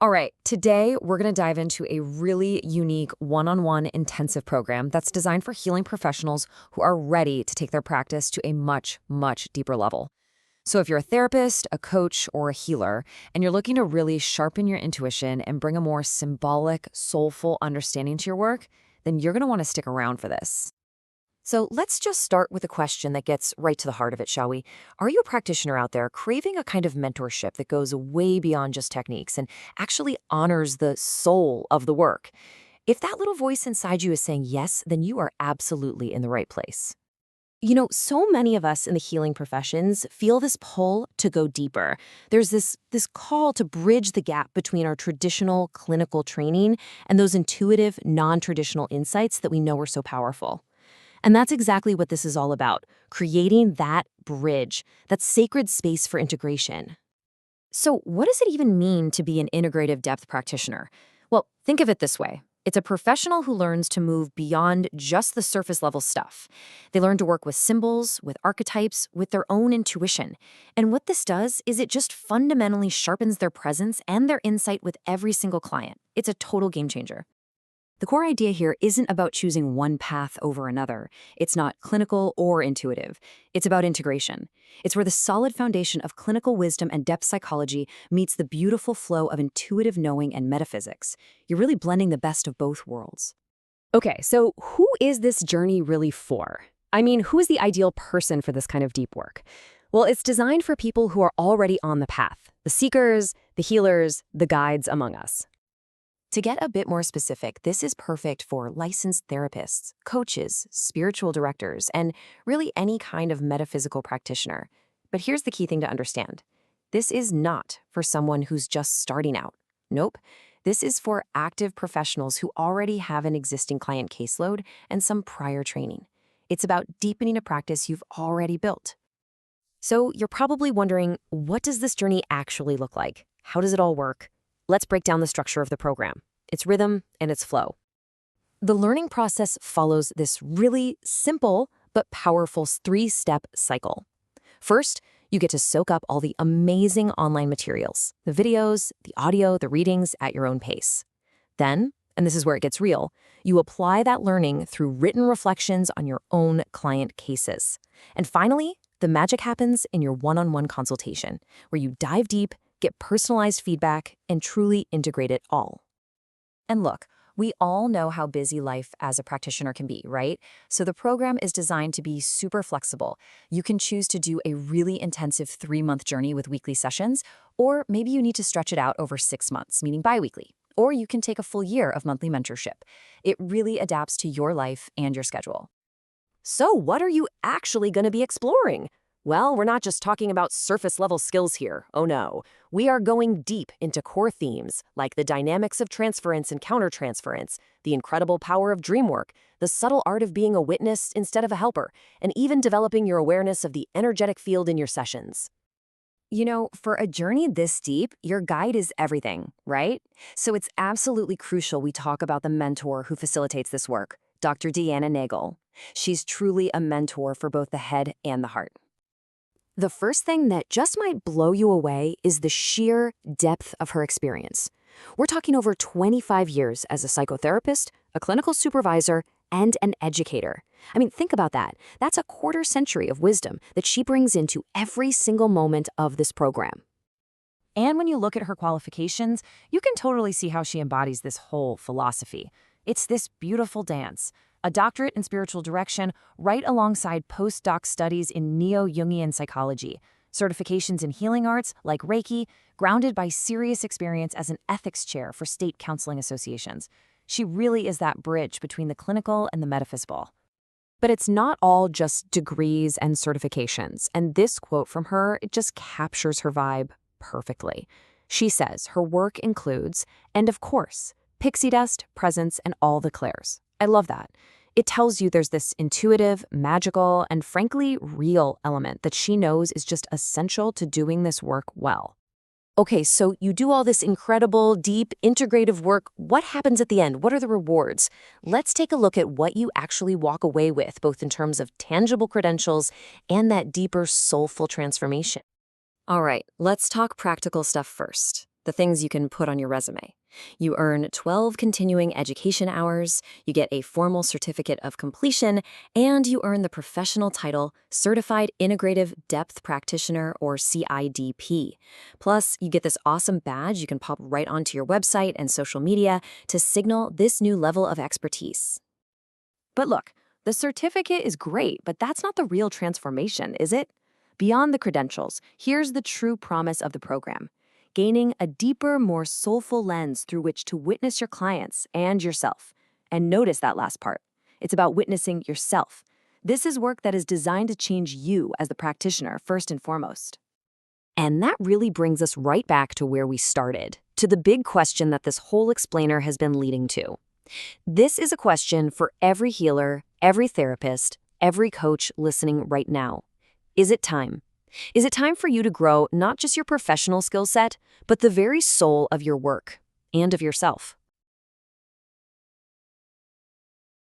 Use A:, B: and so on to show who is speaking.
A: All right, today we're going to dive into a really unique one-on-one intensive program that's designed for healing professionals who are ready to take their practice to a much, much deeper level. So if you're a therapist, a coach, or a healer, and you're looking to really sharpen your intuition and bring a more symbolic, soulful understanding to your work, then you're going to want to stick around for this. So let's just start with a question that gets right to the heart of it, shall we? Are you a practitioner out there craving a kind of mentorship that goes way beyond just techniques and actually honors the soul of the work? If that little voice inside you is saying yes, then you are absolutely in the right place.
B: So many of us in the healing professions feel this pull to go deeper. There's this call to bridge the gap between our traditional clinical training and those intuitive, non-traditional insights that we know are so powerful. And that's exactly what this is all about, creating that bridge, that sacred space for integration.
A: So, what does it even mean to be an integrative depth practitioner? Well, think of it this way. It's a professional who learns to move beyond just the surface level stuff. They learn to work with symbols, with archetypes, with their own intuition. And what this does is it just fundamentally sharpens their presence and their insight with every single client. It's a total game changer. The core idea here isn't about choosing one path over another. It's not clinical or intuitive. It's about integration. It's where the solid foundation of clinical wisdom and depth psychology meets the beautiful flow of intuitive knowing and metaphysics. You're really blending the best of both worlds.
C: Okay, so who is this journey really for? I mean, who is the ideal person for this kind of deep work? Well, it's designed for people who are already on the path, the seekers, the healers, the guides among us.
A: To get a bit more specific, this is perfect for licensed therapists, coaches, spiritual directors, and really any kind of metaphysical practitioner. But here's the key thing to understand. This is not for someone who's just starting out. Nope. This is for active professionals who already have an existing client caseload and some prior training. It's about deepening a practice you've already built.
C: So you're probably wondering, what does this journey actually look like? How does it all work? Let's break down the structure of the program, its rhythm and its flow. The learning process follows this really simple but powerful three-step cycle. First, you get to soak up all the amazing online materials, the videos, the audio, the readings at your own pace. Then, and this is where it gets real, you apply that learning through written reflections on your own client cases. And finally, the magic happens in your one-on-one consultation, where you dive deep, get personalized feedback, and truly integrate it all.
A: And look, we all know how busy life as a practitioner can be, right? So the program is designed to be super flexible. You can choose to do a really intensive 3-month journey with weekly sessions, or maybe you need to stretch it out over 6 months, meaning biweekly. Or you can take a full year of monthly mentorship. It really adapts to your life and your schedule.
C: So what are you actually going to be exploring? Well, we're not just talking about surface-level skills here. Oh no. We are going deep into core themes like the dynamics of transference and countertransference, the incredible power of dream work, the subtle art of being a witness instead of a helper, and even developing your awareness of the energetic field in your sessions.
A: For a journey this deep, your guide is everything, right? So it's absolutely crucial we talk about the mentor who facilitates this work, Dr. Deanna Nagel. She's truly a mentor for both the head and the heart. The first thing that just might blow you away is the sheer depth of her experience. We're talking over 25 years as a psychotherapist, a clinical supervisor, and an educator. I mean, think about that. That's a quarter century of wisdom that she brings into every single moment of this program. And when you look at her qualifications, you can totally see how she embodies this whole philosophy. It's this beautiful dance. A doctorate in spiritual direction right alongside postdoc studies in neo-Jungian psychology, certifications in healing arts like Reiki, grounded by serious experience as an ethics chair for state counseling associations. She really is that bridge between the clinical and the metaphysical. But it's not all just degrees and certifications, and this quote from her, it just captures her vibe perfectly. She says her work includes, and of course, pixie dust, presence, and all the clairs. I love that. It tells you there's this intuitive, magical, and frankly real element that she knows is just essential to doing this work well. Okay, so you do all this incredible, deep, integrative work. What happens at the end? What are the rewards? Let's take a look at what you actually walk away with, both in terms of tangible credentials and that deeper, soulful transformation. All right, let's talk practical stuff first. the things you can put on your resume. You earn 12 continuing education hours, you get a formal certificate of completion, and you earn the professional title Certified Integrative Depth Practitioner, or CIDP. Plus, you get this awesome badge you can pop right onto your website and social media to signal this new level of expertise.
C: But look, the certificate is great, but that's not the real transformation, is it? Beyond the credentials, here's the true promise of the program: gaining a deeper, more soulful lens through which to witness your clients and yourself. And notice that last part. It's about witnessing yourself. This is work that is designed to change you as the practitioner, first and foremost.
A: And that really brings us right back to where we started, to the big question that this whole explainer has been leading to. This is a question for every healer, every therapist, every coach listening right now. Is it time? Is it time for you to grow not just your professional skill set, but the very soul of your work and of yourself?